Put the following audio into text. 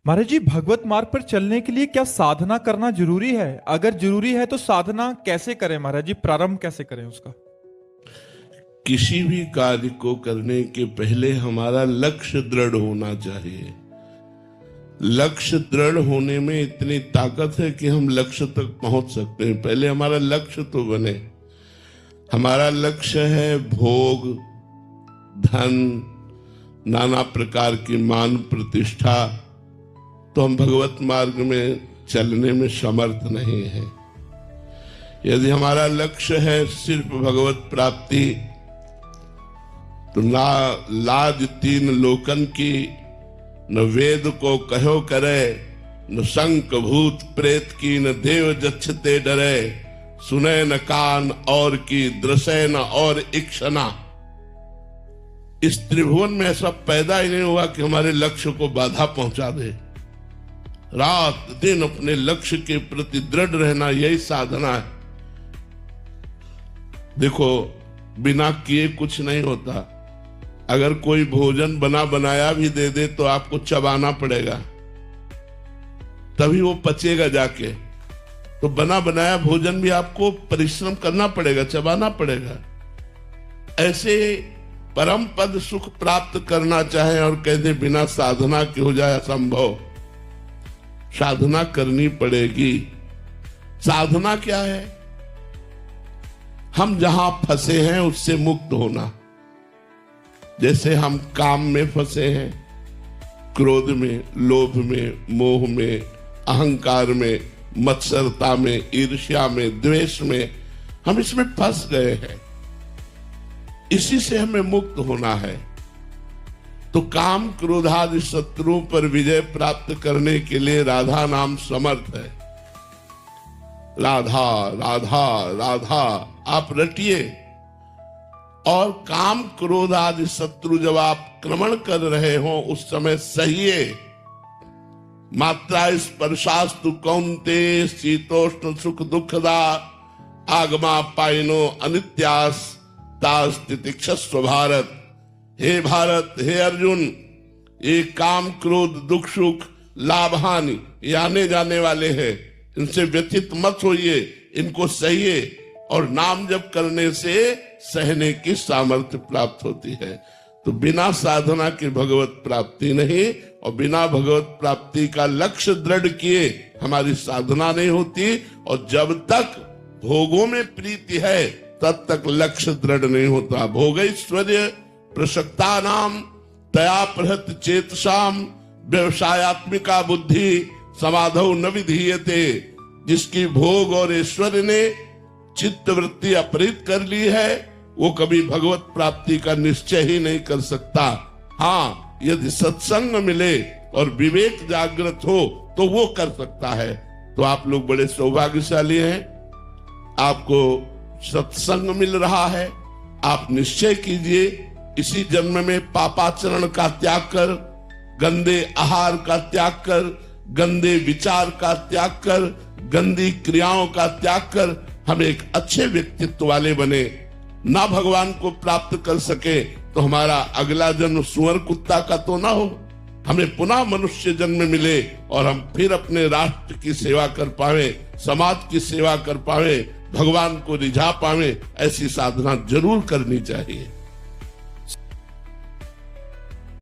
महाराज जी, भगवत मार्ग पर चलने के लिए क्या साधना करना जरूरी है? अगर जरूरी है तो साधना कैसे करें महाराज जी? प्रारंभ कैसे करें उसका? किसी भी कार्य को करने के पहले हमारा लक्ष्य दृढ़ होना चाहिए। लक्ष्य दृढ़ होने में इतनी ताकत है कि हम लक्ष्य तक पहुंच सकते हैं। पहले हमारा लक्ष्य तो बने। हमारा लक्ष्य है भोग, धन, नाना प्रकार की मान प्रतिष्ठा, तो हम भगवत मार्ग में चलने में समर्थ नहीं है। यदि हमारा लक्ष्य है सिर्फ भगवत प्राप्ति, तो ना लाज तीन लोकन की, न वेद को कहो करे, न शंक भूत प्रेत की, न देव जच्छते डरे, सुने न कान और की, दृश्य न और इक्षणा। इस त्रिभुवन में ऐसा पैदा ही नहीं हुआ कि हमारे लक्ष्य को बाधा पहुंचा दे। रात दिन अपने लक्ष्य के प्रति दृढ़ रहना, यही साधना है। देखो, बिना किए कुछ नहीं होता। अगर कोई भोजन बना बनाया भी दे दे तो आपको चबाना पड़ेगा, तभी वो पचेगा जाके। तो बना बनाया भोजन भी आपको परिश्रम करना पड़ेगा, चबाना पड़ेगा। ऐसे परम पद सुख प्राप्त करना चाहे और कहते बिना साधना के हो जाए असंभव, साधना करनी पड़ेगी। साधना क्या है? हम जहां फंसे हैं उससे मुक्त होना। जैसे हम काम में फंसे हैं, क्रोध में, लोभ में, मोह में, अहंकार में, मत्सरता में, ईर्ष्या में, द्वेष में, हम इसमें फंस गए हैं। इसी से हमें मुक्त होना है। तो काम क्रोध आदि शत्रुओं पर विजय प्राप्त करने के लिए राधा नाम समर्थ है। राधा राधा राधा आप रटिए, और काम क्रोध आदि शत्रु जब आप आक्रमण कर रहे हो उस समय सहिए। मात्रा स्पर्शास्तु कौन्ते शीतोष्ण सुख दुखदा, आगमा पाइनो अनित्यास तास्तितिक्षस्व भारत। हे भारत, हे अर्जुन, ये काम क्रोध दुख सुख लाभ हानि ये आने जाने वाले हैं, इनसे व्यथित मत होइए, इनको सहिए। और नाम जप करने से सहने की सामर्थ्य प्राप्त होती है। तो बिना साधना की भगवत प्राप्ति नहीं, और बिना भगवत प्राप्ति का लक्ष्य दृढ़ किए हमारी साधना नहीं होती। और जब तक भोगों में प्रीति है तब तक लक्ष्य दृढ़ नहीं होता। भोगैश्वर्य प्रसक्ता नाम तया प्रहत चेतसाम, व्यवसायत्मिका बुद्धि समाधौ न विधीयते। जिसकी भोग और ऐश्वर्य ने चित्त वृत्ति अपहृत कर ली है, वो कभी भगवत प्राप्ति का निश्चय ही नहीं कर सकता। हाँ, यदि सत्संग मिले और विवेक जागृत हो तो वो कर सकता है। तो आप लोग बड़े सौभाग्यशाली हैं, आपको सत्संग मिल रहा है। आप निश्चय कीजिए, इसी जन्म में पापाचरण का त्याग कर, गंदे आहार का त्याग कर, गंदे विचार का त्याग कर, गंदी क्रियाओं का त्याग कर हम एक अच्छे व्यक्तित्व वाले बने। ना भगवान को प्राप्त कर सके तो हमारा अगला जन्म सुअर कुत्ता का तो ना हो, हमें पुनः मनुष्य जन्म मिले और हम फिर अपने राष्ट्र की सेवा कर पावे, समाज की सेवा कर पावे, भगवान को रिझा पावे। ऐसी साधना जरूर करनी चाहिए।